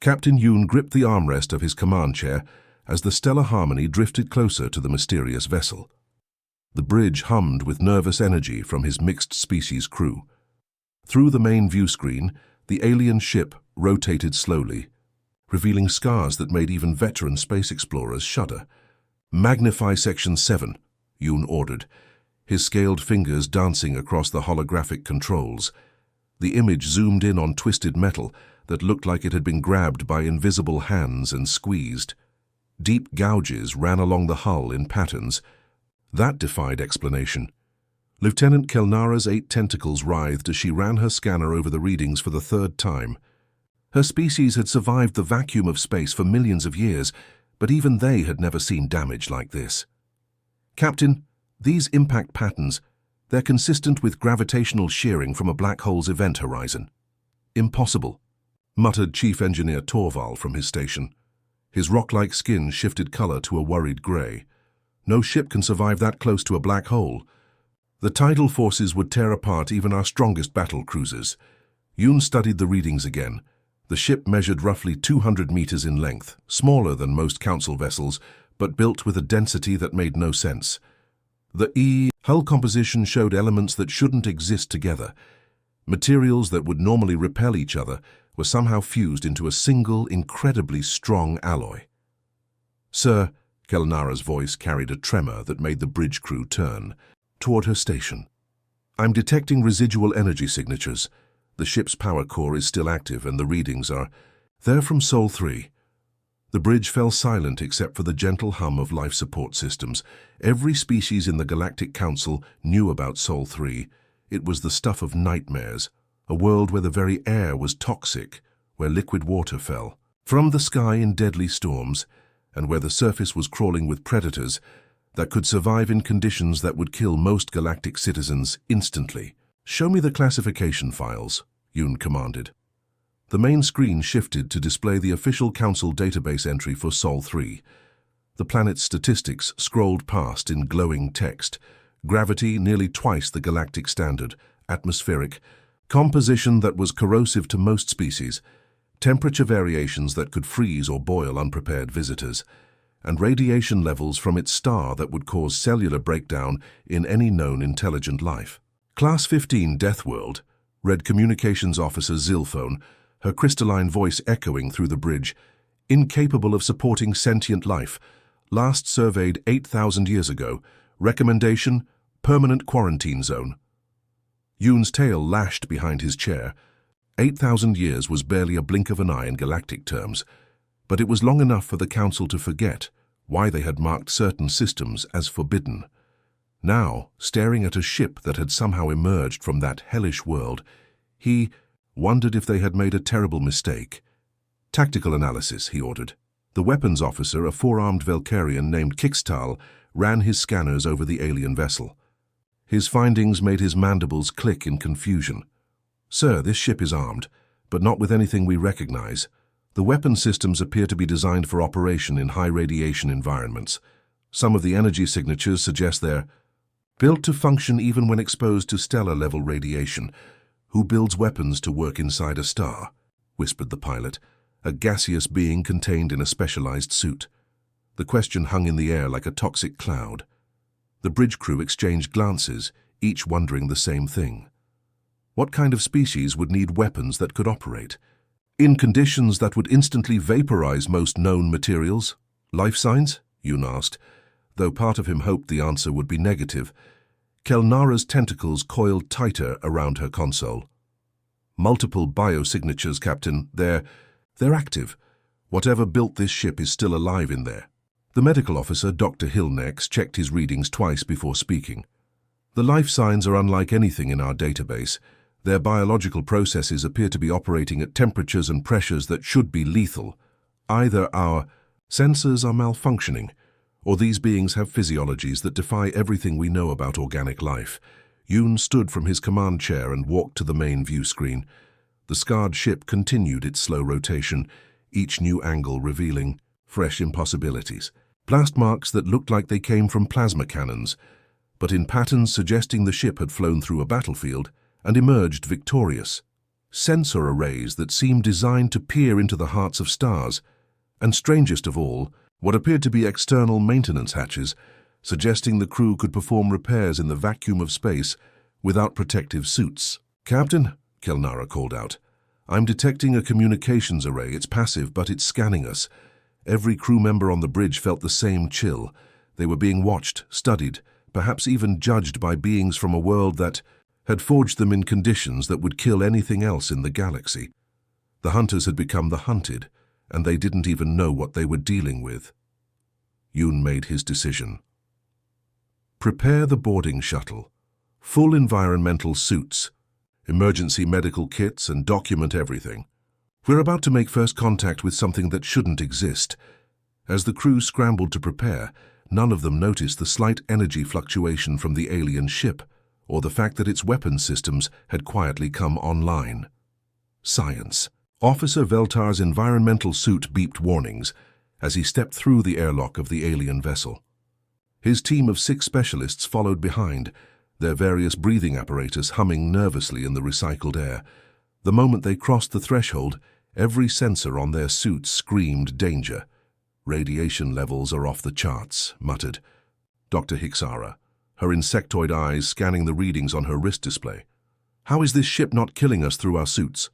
Captain Yoon gripped the armrest of his command chair as the stellar harmony drifted closer to the mysterious vessel. The bridge hummed with nervous energy from his mixed-species crew. Through the main view screen, the alien ship rotated slowly, revealing scars that made even veteran space explorers shudder. "Magnify Section 7, Yoon ordered, his scaled fingers dancing across the holographic controls. The image zoomed in on twisted metal that looked like it had been grabbed by invisible hands and squeezed. Deep gouges ran along the hull in patterns. That defied explanation. Lieutenant Kelnara's 8 tentacles writhed as she ran her scanner over the readings for the 3rd time. Her species had survived the vacuum of space for millions of years, but even they had never seen damage like this. "Captain, these impact patterns, they're consistent with gravitational shearing from a black hole's event horizon." "Impossible," muttered Chief Engineer Torval from his station. His rock-like skin shifted color to a worried gray. "No ship can survive that close to a black hole. The tidal forces would tear apart even our strongest battle cruisers." Yoon studied the readings again. The ship measured roughly 200 meters in length, smaller than most Council vessels, but built with a density that made no sense. The hull composition showed elements that shouldn't exist together. Materials that would normally repel each other were somehow fused into a single, incredibly strong alloy. "Sir," Kelnara's voice carried a tremor that made the bridge crew turn toward her station. "I'm detecting residual energy signatures. The ship's power core is still active and the readings they're from Sol 3. The bridge fell silent except for the gentle hum of life support systems. Every species in the Galactic Council knew about Sol 3. It was the stuff of nightmares, a world where the very air was toxic, where liquid water fell from the sky in deadly storms, and where the surface was crawling with predators that could survive in conditions that would kill most galactic citizens instantly. "Show me the classification files," Yoon commanded. The main screen shifted to display the official Council database entry for Sol 3. The planet's statistics scrolled past in glowing text. Gravity nearly twice the galactic standard, atmospheric, composition that was corrosive to most species, temperature variations that could freeze or boil unprepared visitors, and radiation levels from its star that would cause cellular breakdown in any known intelligent life. "Class 15 Deathworld," read Communications Officer Zilphone, her crystalline voice echoing through the bridge. "Incapable of supporting sentient life. Last surveyed 8,000 years ago. Recommendation: permanent quarantine zone." Yoon's tail lashed behind his chair. 8,000 years was barely a blink of an eye in galactic terms, but it was long enough for the Council to forget why they had marked certain systems as forbidden. Now, staring at a ship that had somehow emerged from that hellish world, he wondered if they had made a terrible mistake. "Tactical analysis," he ordered. The weapons officer, a 4-armed Valkyrian named Kixtal, ran his scanners over the alien vessel. His findings made his mandibles click in confusion. "Sir, this ship is armed, but not with anything we recognize. The weapon systems appear to be designed for operation in high-radiation environments. Some of the energy signatures suggest they're built to function even when exposed to stellar-level radiation. Who builds weapons to work inside a star?" whispered the pilot, a gaseous being contained in a specialized suit. The question hung in the air like a toxic cloud. The bridge crew exchanged glances, each wondering the same thing. What kind of species would need weapons that could operate in conditions that would instantly vaporize most known materials? "Life signs?" Yoon asked, though part of him hoped the answer would be negative. Kelnara's tentacles coiled tighter around her console. "Multiple biosignatures, Captain. They're active. Whatever built this ship is still alive in there." The medical officer, Dr. Hillnex, checked his readings twice before speaking. "The life signs are unlike anything in our database. Their biological processes appear to be operating at temperatures and pressures that should be lethal. Either our sensors are malfunctioning, or these beings have physiologies that defy everything we know about organic life." Yoon stood from his command chair and walked to the main view screen. The scarred ship continued its slow rotation, each new angle revealing fresh impossibilities. Blast marks that looked like they came from plasma cannons, but in patterns suggesting the ship had flown through a battlefield and emerged victorious. sensor arrays that seemed designed to peer into the hearts of stars, and strangest of all, what appeared to be external maintenance hatches, suggesting the crew could perform repairs in the vacuum of space without protective suits. "Captain," Kelnara called out, "I'm detecting a communications array. It's passive, but it's scanning us." Every crew member on the bridge felt the same chill. They were being watched, studied, perhaps even judged by beings from a world that had forged them in conditions that would kill anything else in the galaxy. The hunters had become the hunted, and they didn't even know what they were dealing with. Yoon made his decision. Prepare the boarding shuttle. Full environmental suits, emergency medical kits, and document everything. We're about to make first contact with something that shouldn't exist. As the crew scrambled to prepare, none of them noticed the slight energy fluctuation from the alien ship, or the fact that its weapons systems had quietly come online. Science. Officer Veltar's environmental suit beeped warnings as he stepped through the airlock of the alien vessel. His team of 6 specialists followed behind, their various breathing apparatus humming nervously in the recycled air. The moment they crossed the threshold, every sensor on their suits screamed danger. "Radiation levels are off the charts," muttered Dr. Hixara, her insectoid eyes scanning the readings on her wrist display. "How is this ship not killing us through our suits?"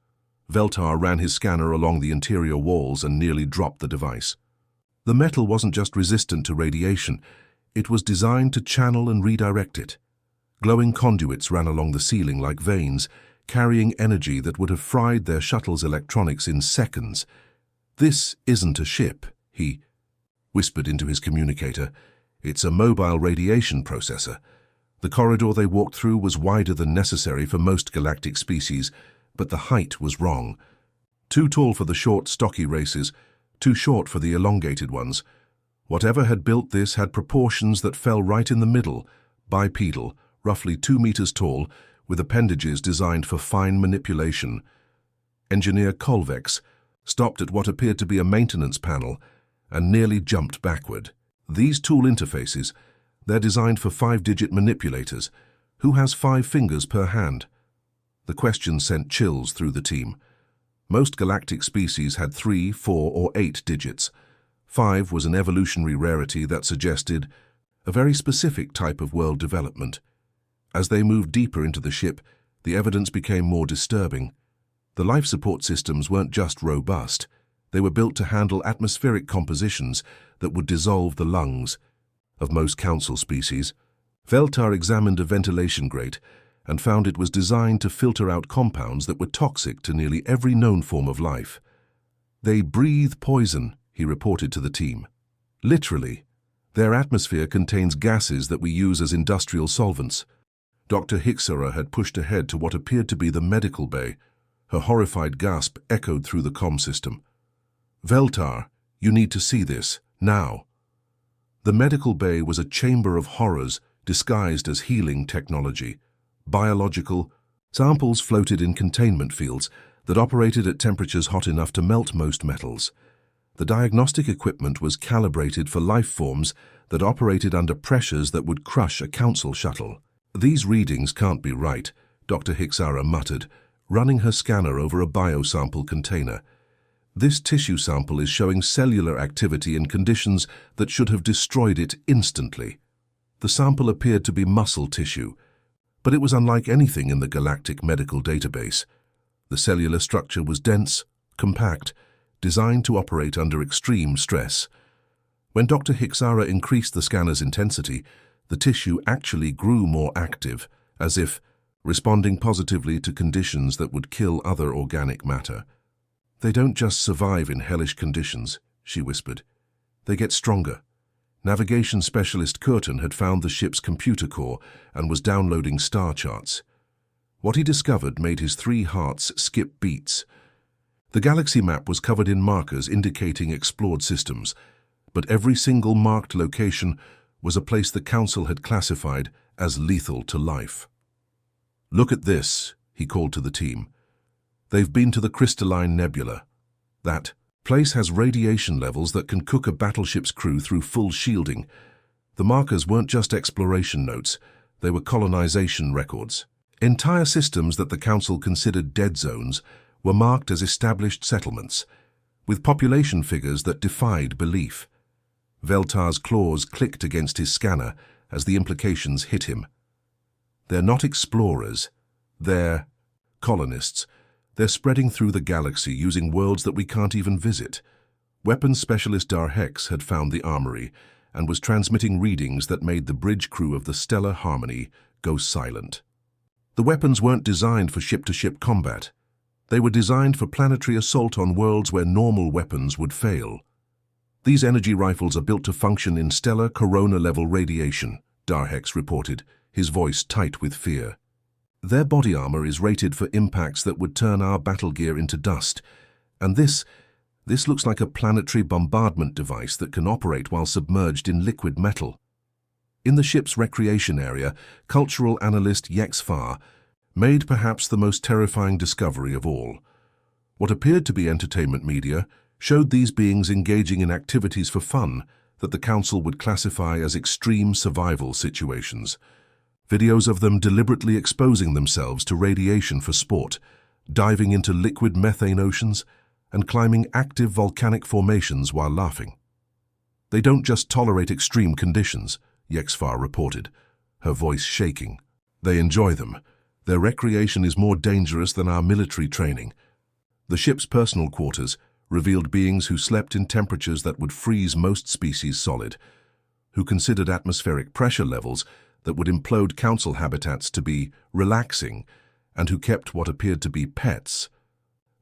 Veltar ran his scanner along the interior walls and nearly dropped the device. The metal wasn't just resistant to radiation, it was designed to channel and redirect it. Glowing conduits ran along the ceiling like veins, carrying energy that would have fried their shuttle's electronics in seconds. "This isn't a ship," he whispered into his communicator. "It's a mobile radiation processor." The corridor they walked through was wider than necessary for most galactic species, but the height was wrong. Too tall for the short, stocky races, too short for the elongated ones. Whatever had built this had proportions that fell right in the middle, bipedal, roughly 2 meters tall, with appendages designed for fine manipulation. Engineer Kolvex stopped at what appeared to be a maintenance panel and nearly jumped backward. These tool interfaces, they're designed for 5-digit manipulators. Who has 5 fingers per hand? The question sent chills through the team. Most galactic species had 3, 4, or 8 digits. 5 was an evolutionary rarity that suggested a very specific type of world development. As they moved deeper into the ship, the evidence became more disturbing. The life support systems weren't just robust. They were built to handle atmospheric compositions that would dissolve the lungs of most council species. Veltar examined a ventilation grate and found it was designed to filter out compounds that were toxic to nearly every known form of life. "They breathe poison," he reported to the team. "Literally. Their atmosphere contains gases that we use as industrial solvents." Dr. Hixara had pushed ahead to what appeared to be the medical bay. Her horrified gasp echoed through the comm system. "Veltar, you need to see this, now." The medical bay was a chamber of horrors disguised as healing technology. Biological samples floated in containment fields that operated at temperatures hot enough to melt most metals. The diagnostic equipment was calibrated for life forms that operated under pressures that would crush a council shuttle. "These readings can't be right," Dr. Hixara muttered, running her scanner over a biosample container. "This tissue sample is showing cellular activity in conditions that should have destroyed it instantly." The sample appeared to be muscle tissue, but it was unlike anything in the galactic medical database. The cellular structure was dense, compact, designed to operate under extreme stress. When Dr. Hixara increased the scanner's intensity, the tissue actually grew more active, as if responding positively to conditions that would kill other organic matter. "They don't just survive in hellish conditions," she whispered. "They get stronger." Navigation specialist Curtin had found the ship's computer core and was downloading star charts. What he discovered made his 3 hearts skip beats. The galaxy map was covered in markers indicating explored systems, but every single marked location was a place the Council had classified as lethal to life. "Look at this," he called to the team. "They've been to the Crystalline Nebula. That place has radiation levels that can cook a battleship's crew through full shielding." The markers weren't just exploration notes, they were colonization records. Entire systems that the Council considered dead zones were marked as established settlements, with population figures that defied belief. Veltar's claws clicked against his scanner as the implications hit him. They're not explorers. They're colonists. They're spreading through the galaxy using worlds that we can't even visit. Weapons specialist Darhex had found the armory and was transmitting readings that made the bridge crew of the Stellar Harmony go silent. The weapons weren't designed for ship-to-ship combat. They were designed for planetary assault on worlds where normal weapons would fail. These energy rifles are built to function in stellar corona-level radiation, Darhex reported, his voice tight with fear. Their body armor is rated for impacts that would turn our battle gear into dust, and this looks like a planetary bombardment device that can operate while submerged in liquid metal. In the ship's recreation area, cultural analyst HFY made perhaps the most terrifying discovery of all. What appeared to be entertainment media showed these beings engaging in activities for fun that the Council would classify as extreme survival situations. Videos of them deliberately exposing themselves to radiation for sport, diving into liquid methane oceans, and climbing active volcanic formations while laughing. They don't just tolerate extreme conditions, HFY reported, her voice shaking. They enjoy them. Their recreation is more dangerous than our military training. The ship's personal quarters revealed beings who slept in temperatures that would freeze most species solid, who considered atmospheric pressure levels that would implode Council habitats to be relaxing, and who kept what appeared to be pets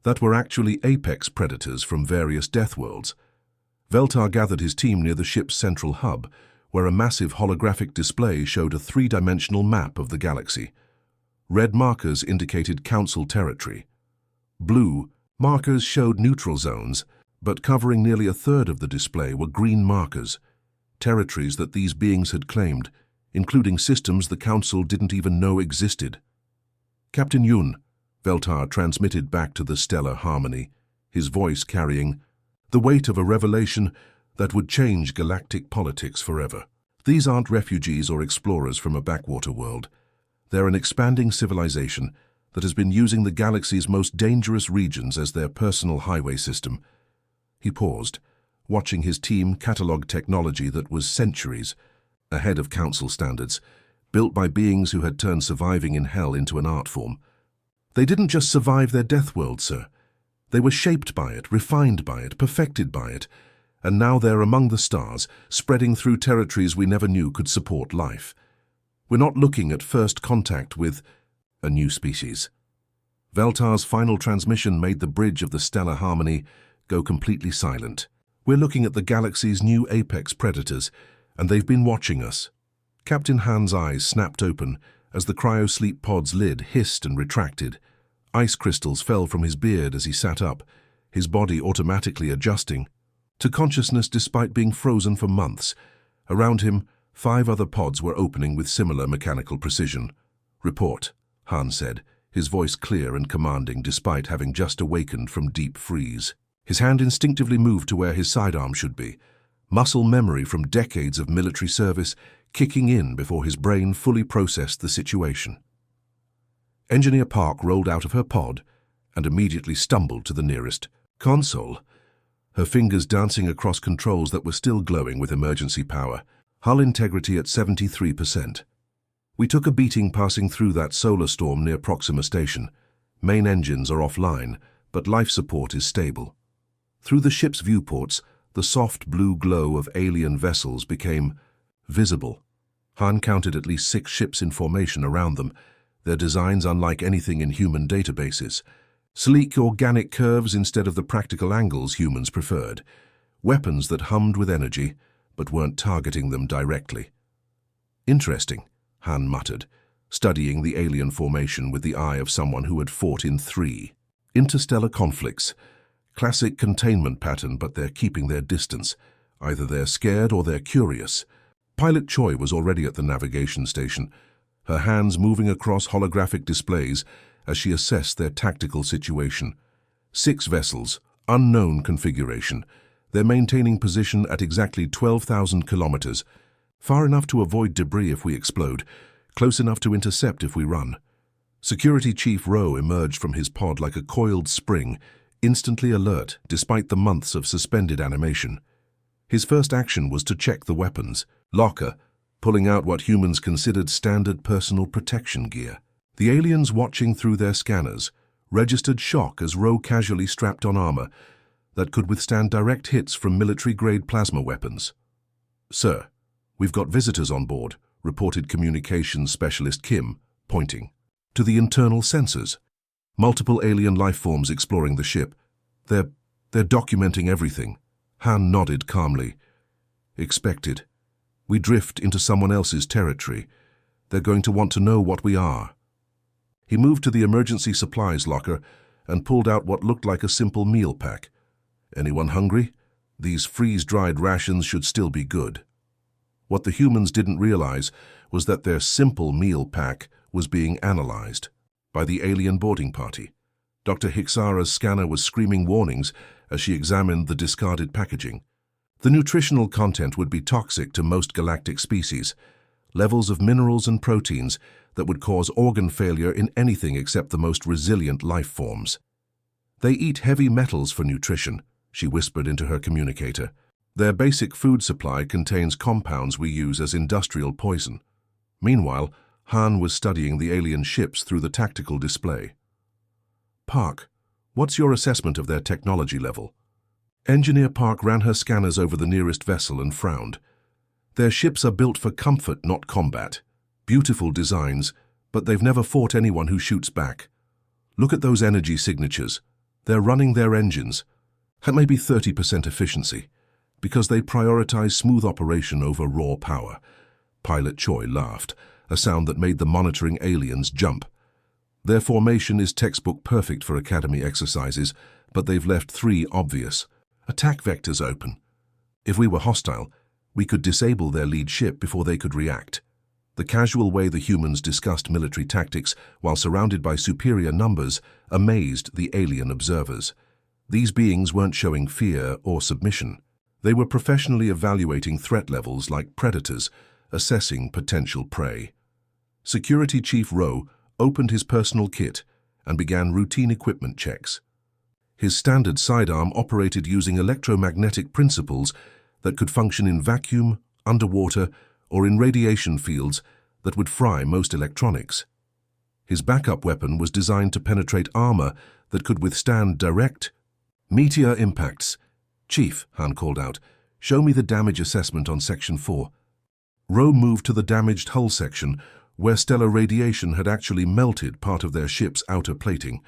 that were actually apex predators from various Deathworlds. Veltar gathered his team near the ship's central hub, where a massive holographic display showed a three-dimensional map of the galaxy. Red markers indicated Council territory. Blue markers showed neutral zones, but covering nearly a third of the display were green markers, territories that these beings had claimed, including systems the Council didn't even know existed. Captain Yun, Veltar transmitted back to the Stellar Harmony, his voice carrying the weight of a revelation that would change galactic politics forever. These aren't refugees or explorers from a backwater world. They're an expanding civilization that has been using the galaxy's most dangerous regions as their personal highway system. He paused, watching his team catalog technology that was centuries ahead of Council standards, built by beings who had turned surviving in hell into an art form. They didn't just survive their death world, sir. They were shaped by it, refined by it, perfected by it, and now they're among the stars, spreading through territories we never knew could support life. We're not looking at first contact with a new species. Veltar's final transmission made the bridge of the Stellar Harmony go completely silent. We're looking at the galaxy's new apex predators, and they've been watching us. Captain Han's eyes snapped open as the cryosleep pod's lid hissed and retracted. Ice crystals fell from his beard as he sat up, his body automatically adjusting to consciousness despite being frozen for months. Around him, 5 other pods were opening with similar mechanical precision. "Report," Han said, his voice clear and commanding despite having just awakened from deep freeze. His hand instinctively moved to where his sidearm should be, muscle memory from decades of military service kicking in before his brain fully processed the situation. Engineer Park rolled out of her pod and immediately stumbled to the nearest console, her fingers dancing across controls that were still glowing with emergency power, hull integrity at 73%. "We took a beating passing through that solar storm near Proxima Station. Main engines are offline, but life support is stable." Through the ship's viewports, the soft blue glow of alien vessels became visible. Han counted at least 6 ships in formation around them, their designs unlike anything in human databases. Sleek organic curves instead of the practical angles humans preferred. Weapons that hummed with energy, but weren't targeting them directly. "Interesting," Han muttered, studying the alien formation with the eye of someone who had fought in 3 interstellar conflicts. Classic containment pattern, but they're keeping their distance. Either they're scared or they're curious. Pilot Choi was already at the navigation station, her hands moving across holographic displays as she assessed their tactical situation. 6 vessels, unknown configuration. They're maintaining position at exactly 12,000 kilometers, far enough to avoid debris if we explode, close enough to intercept if we run. Security Chief Rowe emerged from his pod like a coiled spring, instantly alert despite the months of suspended animation. His first action was to check the weapons locker, pulling out what humans considered standard personal protection gear. The aliens watching through their scanners registered shock as Rowe casually strapped on armor that could withstand direct hits from military-grade plasma weapons. "Sir, we've got visitors on board," reported communications specialist Kim, pointing to the internal sensors. "Multiple alien life forms exploring the ship. They're documenting everything." Han nodded calmly. "Expected. We drift into someone else's territory. They're going to want to know what we are." He moved to the emergency supplies locker and pulled out what looked like a simple meal pack. "Anyone hungry? These freeze-dried rations should still be good." What the humans didn't realize was that their simple meal pack was being analyzed by the alien boarding party. Dr. Hixara's scanner was screaming warnings as she examined the discarded packaging. The nutritional content would be toxic to most galactic species, levels of minerals and proteins that would cause organ failure in anything except the most resilient life forms. "They eat heavy metals for nutrition," she whispered into her communicator. "Their basic food supply contains compounds we use as industrial poison." Meanwhile, Han was studying the alien ships through the tactical display. "Park, what's your assessment of their technology level?" Engineer Park ran her scanners over the nearest vessel and frowned. "Their ships are built for comfort, not combat. Beautiful designs, but they've never fought anyone who shoots back. Look at those energy signatures. They're running their engines at maybe 30% efficiency, because they prioritize smooth operation over raw power." Pilot Choi laughed, a sound that made the monitoring aliens jump. "Their formation is textbook perfect for Academy exercises, but they've left 3 obvious attack vectors open. If we were hostile, we could disable their lead ship before they could react." The casual way the humans discussed military tactics while surrounded by superior numbers amazed the alien observers. These beings weren't showing fear or submission. They were professionally evaluating threat levels like predators, assessing potential prey. Security Chief Rowe opened his personal kit and began routine equipment checks. His standard sidearm operated using electromagnetic principles that could function in vacuum, underwater, or in radiation fields that would fry most electronics. His backup weapon was designed to penetrate armor that could withstand direct meteor impacts. "Chief," Han called out, "show me the damage assessment on Section 4. Rowe moved to the damaged hull section, where stellar radiation had actually melted part of their ship's outer plating.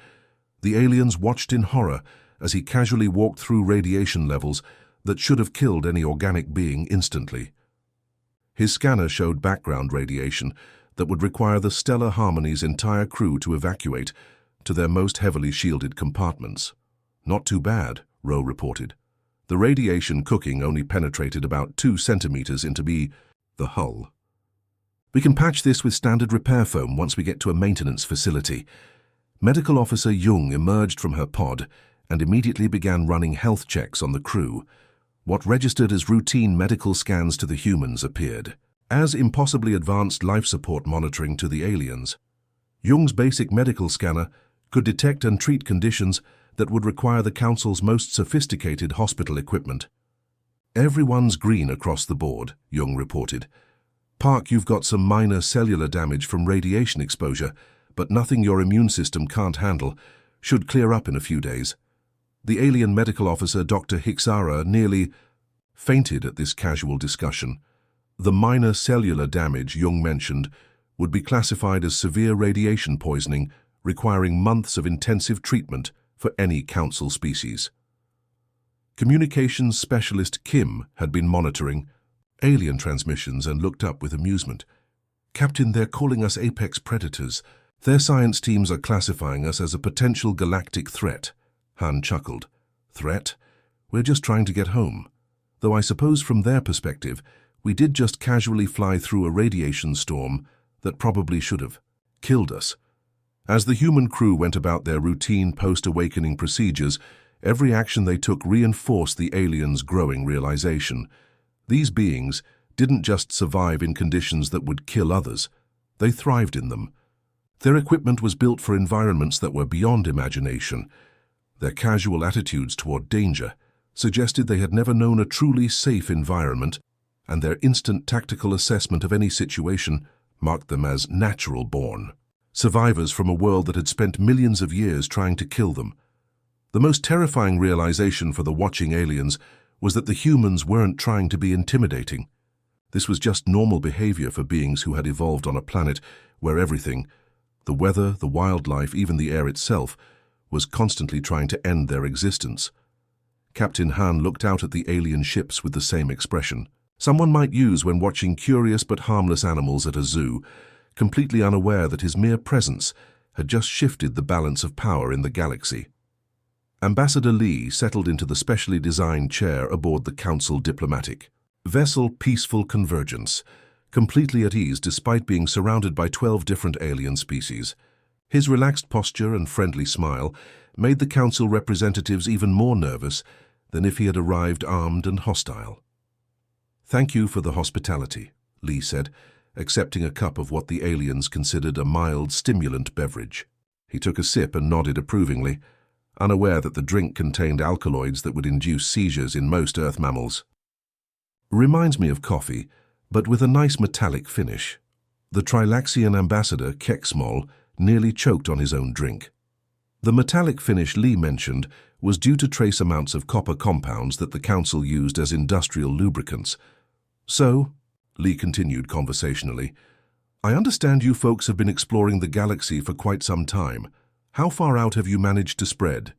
The aliens watched in horror as he casually walked through radiation levels that should have killed any organic being instantly. His scanner showed background radiation that would require the Stellar Harmony's entire crew to evacuate to their most heavily shielded compartments. "Not too bad," Rowe reported. "The radiation cooking only penetrated about 2 centimeters into the hull. We can patch this with standard repair foam once we get to a maintenance facility." Medical Officer Jung emerged from her pod and immediately began running health checks on the crew. What registered as routine medical scans to the humans appeared as impossibly advanced life support monitoring to the aliens. Jung's basic medical scanner could detect and treat conditions that would require the Council's most sophisticated hospital equipment. "Everyone's green across the board," Jung reported. "Park, you've got some minor cellular damage from radiation exposure, but nothing your immune system can't handle. Should clear up in a few days." The alien medical officer, Dr. Hixara, nearly fainted at this casual discussion. The minor cellular damage Jung mentioned would be classified as severe radiation poisoning, requiring months of intensive treatment for any Council species. Communications specialist Kim had been monitoring alien transmissions and looked up with amusement. "Captain, they're calling us apex predators. Their science teams are classifying us as a potential galactic threat." Han chuckled. "Threat? We're just trying to get home. Though I suppose from their perspective, we did just casually fly through a radiation storm that probably should have killed us." As the human crew went about their routine post-awakening procedures, every action they took reinforced the aliens' growing realization. These beings didn't just survive in conditions that would kill others. They thrived in them. Their equipment was built for environments that were beyond imagination. Their casual attitudes toward danger suggested they had never known a truly safe environment, and their instant tactical assessment of any situation marked them as natural-born, survivors from a world that had spent millions of years trying to kill them. The most terrifying realization for the watching aliens was that the humans weren't trying to be intimidating. This was just normal behavior for beings who had evolved on a planet where everything, the weather, the wildlife, even the air itself, was constantly trying to end their existence. Captain Han looked out at the alien ships with the same expression. Someone might use when watching curious but harmless animals at a zoo, completely unaware that his mere presence had just shifted the balance of power in the galaxy. Ambassador Lee settled into the specially designed chair aboard the Council diplomatic vessel Peaceful Convergence, completely at ease despite being surrounded by 12 different alien species. His relaxed posture and friendly smile made the Council representatives even more nervous than if he had arrived armed and hostile. "Thank you for the hospitality," Lee said, accepting a cup of what the aliens considered a mild, stimulant beverage. He took a sip and nodded approvingly, unaware that the drink contained alkaloids that would induce seizures in most Earth mammals. "Reminds me of coffee, but with a nice metallic finish." The Trilaxian ambassador, Keksmol, nearly choked on his own drink. The metallic finish Lee mentioned was due to trace amounts of copper compounds that the Council used as industrial lubricants. "So," Lee continued conversationally, "I understand you folks have been exploring the galaxy for quite some time. How far out have you managed to spread?"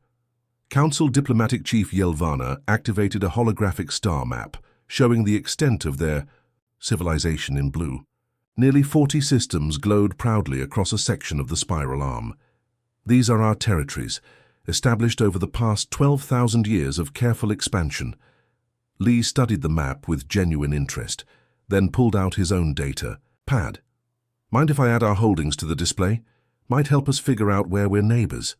Council Diplomatic Chief Yelvana activated a holographic star map, showing the extent of their civilization in blue. Nearly 40 systems glowed proudly across a section of the spiral arm. "These are our territories, established over the past 12,000 years of careful expansion." Lee studied the map with genuine interest, then pulled out his own data pad. "Mind if I add our holdings to the display? Might help us figure out where we're neighbors."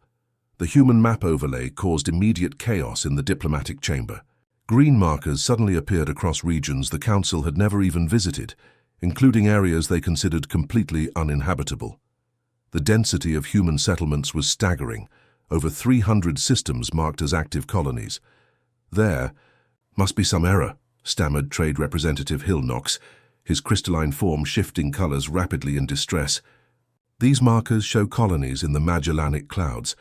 The human map overlay caused immediate chaos in the diplomatic chamber. Green markers suddenly appeared across regions the Council had never even visited, including areas they considered completely uninhabitable. The density of human settlements was staggering, over 300 systems marked as active colonies. "There must be some error," stammered Trade Representative Hillnox, his crystalline form shifting colors rapidly in distress. "These markers show colonies in the Magellanic Clouds.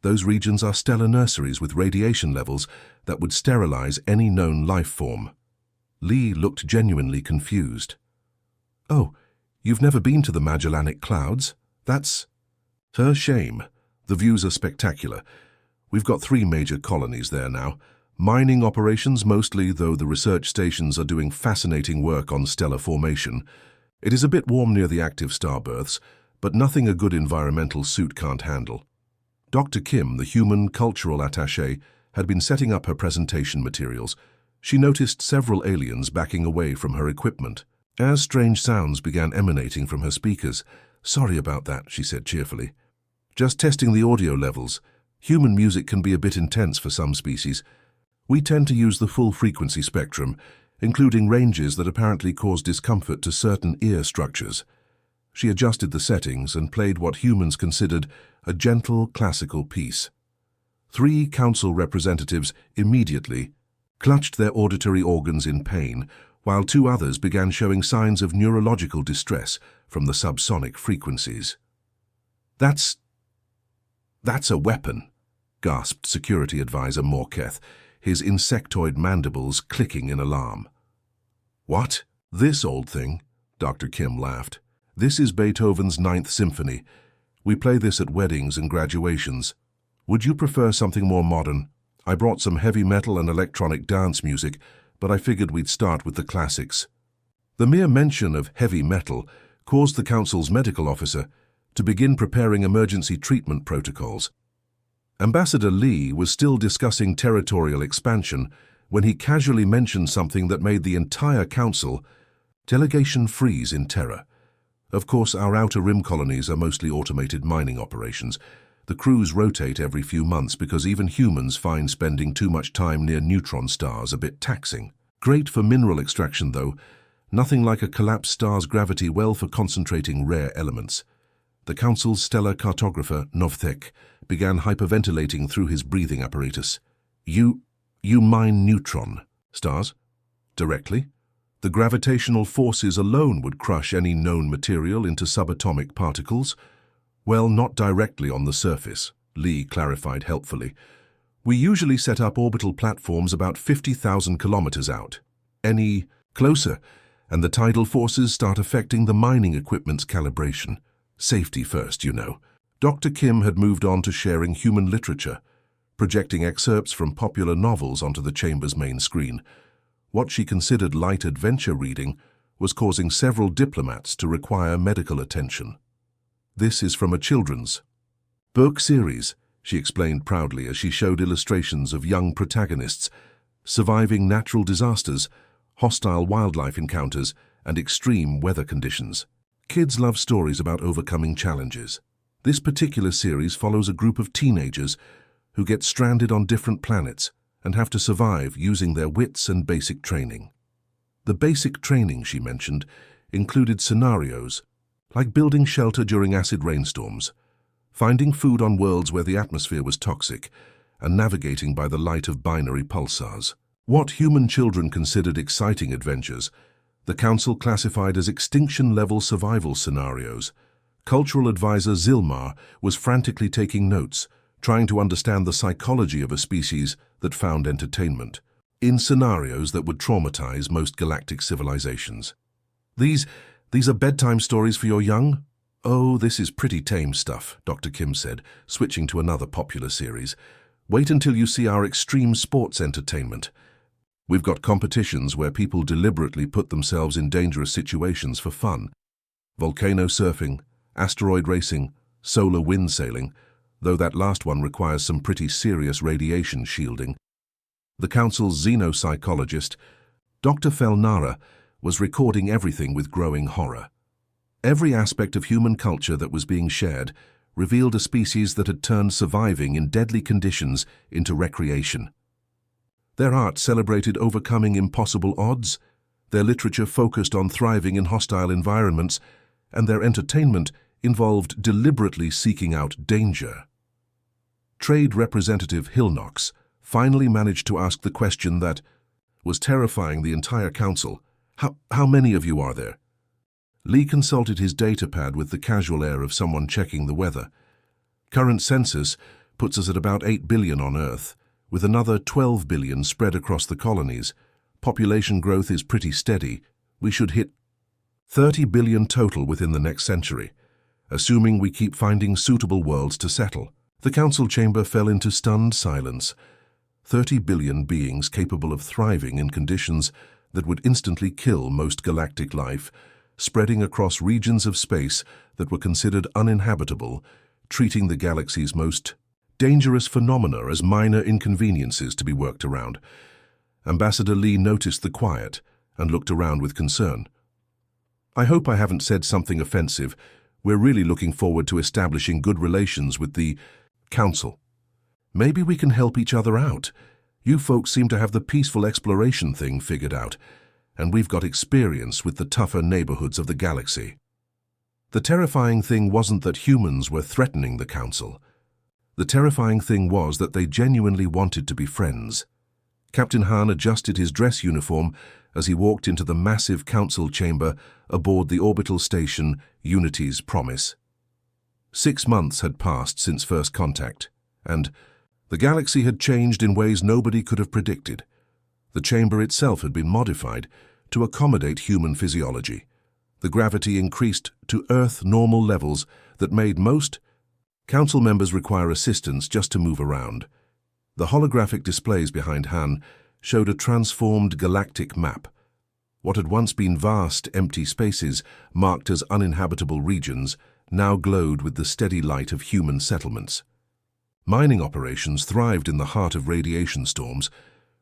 Those regions are stellar nurseries with radiation levels that would sterilize any known life form." Lee looked genuinely confused. "Oh, you've never been to the Magellanic Clouds? That's a shame. The views are spectacular. We've got 3 major colonies there now. Mining operations mostly, though the research stations are doing fascinating work on stellar formation. It is a bit warm near the active star berths, but nothing a good environmental suit can't handle." Dr. Kim, the human cultural attaché, had been setting up her presentation materials. She noticed several aliens backing away from her equipment, as strange sounds began emanating from her speakers. "Sorry about that," she said cheerfully. "Just testing the audio levels. Human music can be a bit intense for some species. We tend to use the full frequency spectrum, including ranges that apparently cause discomfort to certain ear structures." She adjusted the settings and played what humans considered a gentle, classical piece. 3 Council representatives immediately clutched their auditory organs in pain, while 2 others began showing signs of neurological distress from the subsonic frequencies. That's a weapon," gasped Security Advisor Morketh, his insectoid mandibles clicking in alarm. "What? This old thing?" Dr. Kim laughed. "This is Beethoven's 9th Symphony. We play this at weddings and graduations. Would you prefer something more modern? I brought some heavy metal and electronic dance music, but I figured we'd start with the classics." The mere mention of heavy metal caused the Council's medical officer to begin preparing emergency treatment protocols. Ambassador Lee was still discussing territorial expansion when he casually mentioned something that made the entire Council delegation freeze in terror. Of course, our outer rim colonies are mostly automated mining operations. The crews rotate every few months because even humans find spending too much time near neutron stars a bit taxing. Great for mineral extraction, though. Nothing like a collapsed star's gravity well for concentrating rare elements. The Council's stellar cartographer, Novthek, began hyperventilating through his breathing apparatus. You mine neutron stars? Directly? The gravitational forces alone would crush any known material into subatomic particles. Well, not directly on the surface, Lee clarified helpfully. We usually set up orbital platforms about 50,000 kilometers out. Any closer, and the tidal forces start affecting the mining equipment's calibration. Safety first, you know. Dr. Kim had moved on to sharing human literature, projecting excerpts from popular novels onto the chamber's main screen. What she considered light adventure reading was causing several diplomats to require medical attention. This is from a children's book series, she explained proudly as she showed illustrations of young protagonists surviving natural disasters, hostile wildlife encounters, and extreme weather conditions. Kids love stories about overcoming challenges. This particular series follows a group of teenagers who get stranded on different planets and have to survive using their wits and basic training. The basic training, she mentioned, included scenarios like building shelter during acid rainstorms, finding food on worlds where the atmosphere was toxic, and navigating by the light of binary pulsars. What human children considered exciting adventures, the Council classified as extinction-level survival scenarios. Cultural advisor Zilmar was frantically taking notes, trying to understand the psychology of a species that found entertainment in scenarios that would traumatize most galactic civilizations. These are bedtime stories for your young? Oh, this is pretty tame stuff, Dr. Kim said, switching to another popular series. Wait until you see our extreme sports entertainment. We've got competitions where people deliberately put themselves in dangerous situations for fun. Volcano surfing, asteroid racing, solar wind sailing, though that last one requires some pretty serious radiation shielding. The Council's xenopsychologist, Dr. Felnara, was recording everything with growing horror. Every aspect of human culture that was being shared revealed a species that had turned surviving in deadly conditions into recreation. Their art celebrated overcoming impossible odds, their literature focused on thriving in hostile environments, and their entertainment involved deliberately seeking out danger. Trade Representative Hillnox finally managed to ask the question that was terrifying the entire council. How many of you are there? Lee consulted his datapad with the casual air of someone checking the weather. Current census puts us at about 8 billion on Earth, with another 12 billion spread across the colonies. Population growth is pretty steady. We should hit 30 billion total within the next century, assuming we keep finding suitable worlds to settle. The council chamber fell into stunned silence. 30 billion beings capable of thriving in conditions that would instantly kill most galactic life, spreading across regions of space that were considered uninhabitable, treating the galaxy's most dangerous phenomena as minor inconveniences to be worked around. Ambassador Lee noticed the quiet and looked around with concern. I hope I haven't said something offensive. We're really looking forward to establishing good relations with the Council. Maybe we can help each other out. You folks seem to have the peaceful exploration thing figured out, and we've got experience with the tougher neighborhoods of the galaxy. The terrifying thing wasn't that humans were threatening the Council. The terrifying thing was that they genuinely wanted to be friends. Captain Han adjusted his dress uniform as he walked into the massive Council chamber aboard the orbital station Unity's Promise. 6 months had passed since first contact, and the galaxy had changed in ways nobody could have predicted. The chamber itself had been modified to accommodate human physiology. The gravity increased to Earth normal levels that made most Council members require assistance just to move around. The holographic displays behind Han showed a transformed galactic map. What had once been vast, empty spaces marked as uninhabitable regions now glowed with the steady light of human settlements. Mining operations thrived in the heart of radiation storms,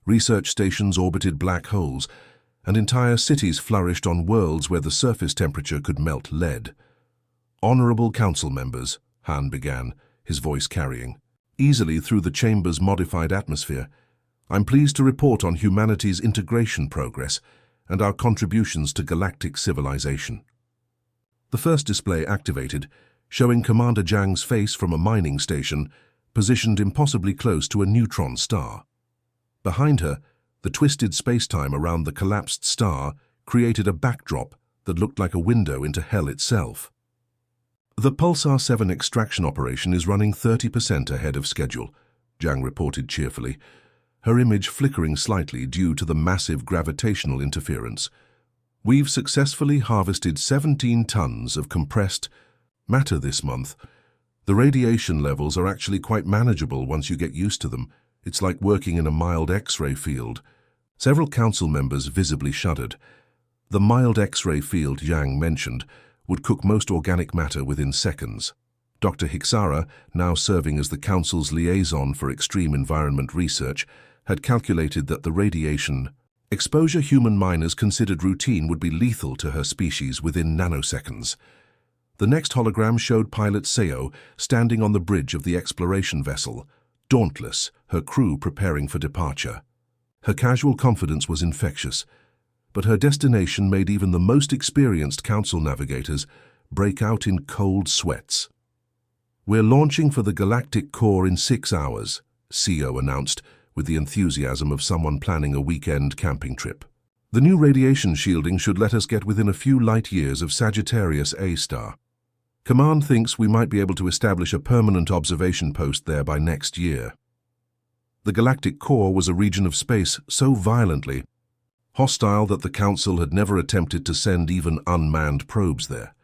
research stations orbited black holes, and entire cities flourished on worlds where the surface temperature could melt lead. Honorable Council members, Han began, his voice carrying, easily through the chamber's modified atmosphere, I'm pleased to report on humanity's integration progress and our contributions to galactic civilization. The first display activated showing Commander Zhang's face from a mining station positioned impossibly close to a neutron star. Behind her, the twisted space-time around the collapsed star created a backdrop that looked like a window into hell itself. The Pulsar 7 extraction operation is running 30% ahead of schedule, Zhang reported cheerfully, her image flickering slightly due to the massive gravitational interference. We've successfully harvested 17 tons of compressed matter this month. The radiation levels are actually quite manageable once you get used to them. It's like working in a mild X-ray field. Several council members visibly shuddered. The mild X-ray field Zhang mentioned would cook most organic matter within seconds. Dr. Hixara, now serving as the council's liaison for extreme environment research, had calculated that the radiation exposure human miners considered routine would be lethal to her species within nanoseconds. The next hologram showed pilot Seo standing on the bridge of the exploration vessel, dauntless, her crew preparing for departure. Her casual confidence was infectious, but her destination made even the most experienced council navigators break out in cold sweats. "We're launching for the galactic core in 6 hours, Seo announced with the enthusiasm of someone planning a weekend camping trip. The new radiation shielding should let us get within a few light years of Sagittarius A star. Command thinks we might be able to establish a permanent observation post there by next year." The galactic core was a region of space so violently hostile that the Council had never attempted to send even unmanned probes there.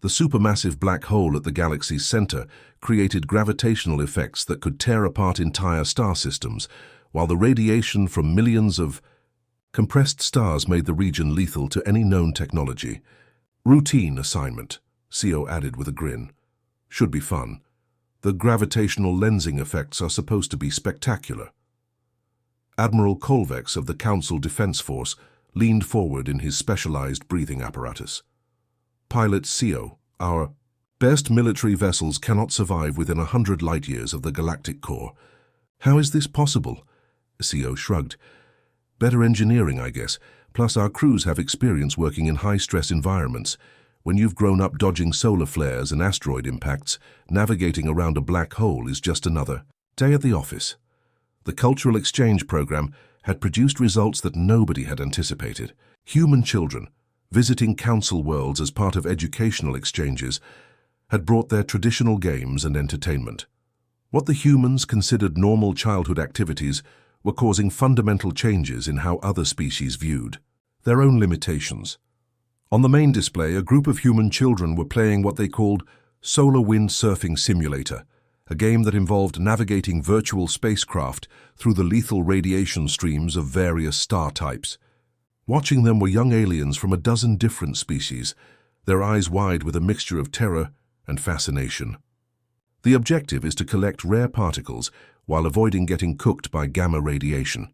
The supermassive black hole at the galaxy's center created gravitational effects that could tear apart entire star systems, while the radiation from millions of compressed stars made the region lethal to any known technology. "Routine assignment," Seo added with a grin. "Should be fun. The gravitational lensing effects are supposed to be spectacular." Admiral Kolvex of the Council Defense Force leaned forward in his specialized breathing apparatus. "Pilot Seo, our best military vessels cannot survive within 100 light-years of the galactic core. How is this possible?" Seo shrugged. "Better engineering, I guess. Plus our crews have experience working in high-stress environments. When you've grown up dodging solar flares and asteroid impacts, navigating around a black hole is just another day at the office." The cultural exchange program had produced results that nobody had anticipated. Human children, visiting council worlds as part of educational exchanges, had brought their traditional games and entertainment. What the humans considered normal childhood activities were causing fundamental changes in how other species viewed their own limitations. On the main display, a group of human children were playing what they called Solar Wind Surfing Simulator, a game that involved navigating virtual spacecraft through the lethal radiation streams of various star types. Watching them were young aliens from a dozen different species, their eyes wide with a mixture of terror and fascination. "The objective is to collect rare particles while avoiding getting cooked by gamma radiation,"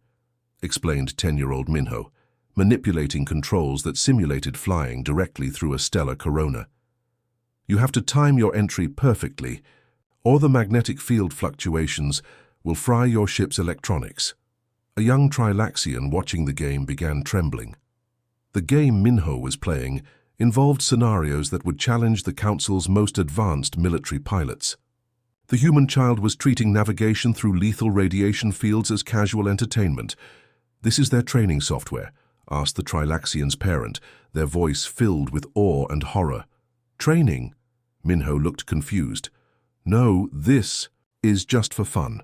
explained 10-year-old Minho, manipulating controls that simulated flying directly through a stellar corona. "You have to time your entry perfectly, or the magnetic field fluctuations will fry your ship's electronics." A young Trilaxian watching the game began trembling. The game Minho was playing involved scenarios that would challenge the Council's most advanced military pilots. The human child was treating navigation through lethal radiation fields as casual entertainment. "This is their training software?" asked the Trilaxian's parent, their voice filled with awe and horror. "Training?" Minho looked confused. "No, this is just for fun.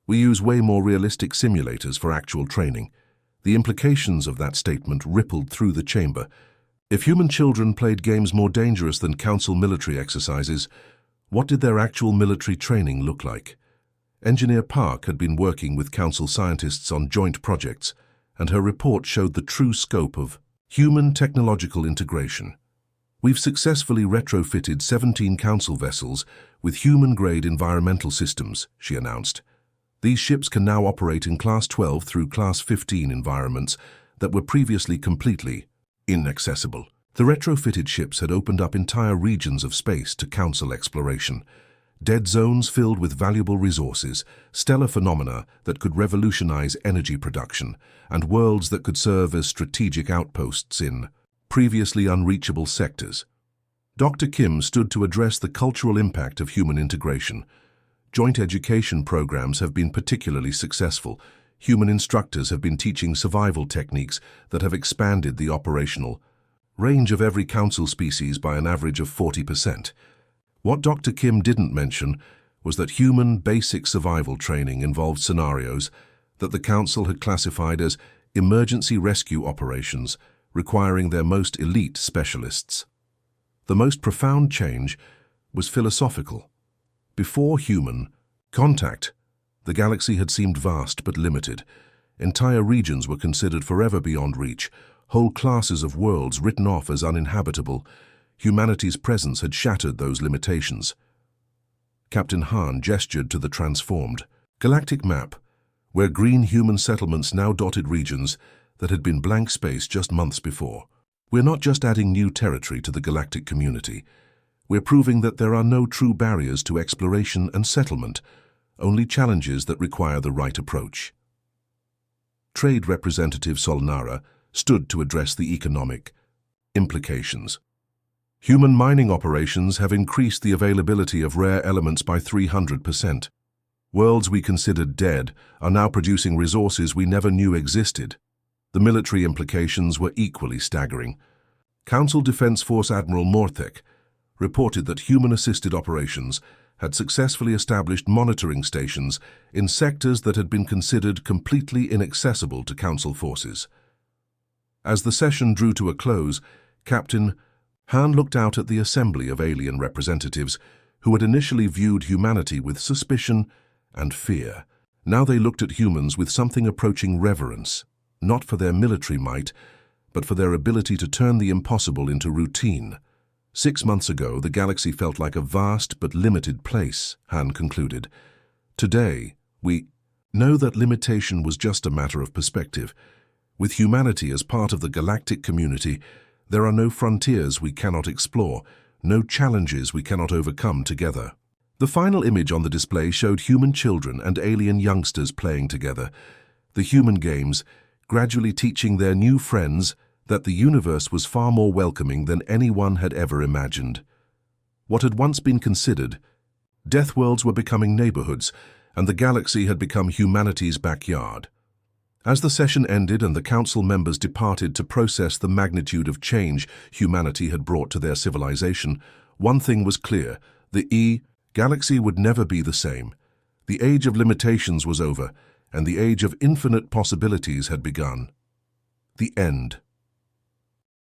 We use way more realistic simulators for actual training." The implications of that statement rippled through the chamber. If human children played games more dangerous than Council military exercises, what did their actual military training look like? Engineer Park had been working with Council scientists on joint projects, and her report showed the true scope of human technological integration. "We've successfully retrofitted 17 Council vessels with human-grade environmental systems," she announced. "These ships can now operate in Class 12 through Class 15 environments that were previously completely inaccessible." The retrofitted ships had opened up entire regions of space to Council exploration. Dead zones filled with valuable resources, stellar phenomena that could revolutionize energy production, and worlds that could serve as strategic outposts in previously unreachable sectors. Dr. Kim stood to address the cultural impact of human integration. Joint education programs have been particularly successful. Human instructors have been teaching survival techniques that have expanded the operational range of every council species by an average of 40%. What Dr. Kim didn't mention was that human basic survival training involved scenarios that the council had classified as emergency rescue operations, requiring their most elite specialists. The most profound change was philosophical. Before human contact, the galaxy had seemed vast but limited. Entire regions were considered forever beyond reach, whole classes of worlds written off as uninhabitable. Humanity's presence had shattered those limitations. Captain Han gestured to the transformed galactic map, where green human settlements now dotted regions that had been blank space just months before. We're not just adding new territory to the galactic community. We're proving that there are no true barriers to exploration and settlement, only challenges that require the right approach. Trade Representative Solnara stood to address the economic implications. Human mining operations have increased the availability of rare elements by 300%. Worlds we considered dead are now producing resources we never knew existed. The military implications were equally staggering. Council Defense Force Admiral Morthek reported that human-assisted operations had successfully established monitoring stations in sectors that had been considered completely inaccessible to Council forces. As the session drew to a close, Captain Han looked out at the assembly of alien representatives who had initially viewed humanity with suspicion and fear. Now they looked at humans with something approaching reverence, not for their military might, but for their ability to turn the impossible into routine. 6 months ago, the galaxy felt like a vast but limited place, Han concluded. Today, we know that limitation was just a matter of perspective. With humanity as part of the galactic community, there are no frontiers we cannot explore, no challenges we cannot overcome together. The final image on the display showed human children and alien youngsters playing together. The human games, gradually teaching their new friends that the universe was far more welcoming than anyone had ever imagined. What had once been considered Deathworlds were becoming neighborhoods, and the galaxy had become humanity's backyard. As the session ended and the council members departed to process the magnitude of change humanity had brought to their civilization, one thing was clear: the galaxy would never be the same. The age of limitations was over, and the age of infinite possibilities had begun. The end.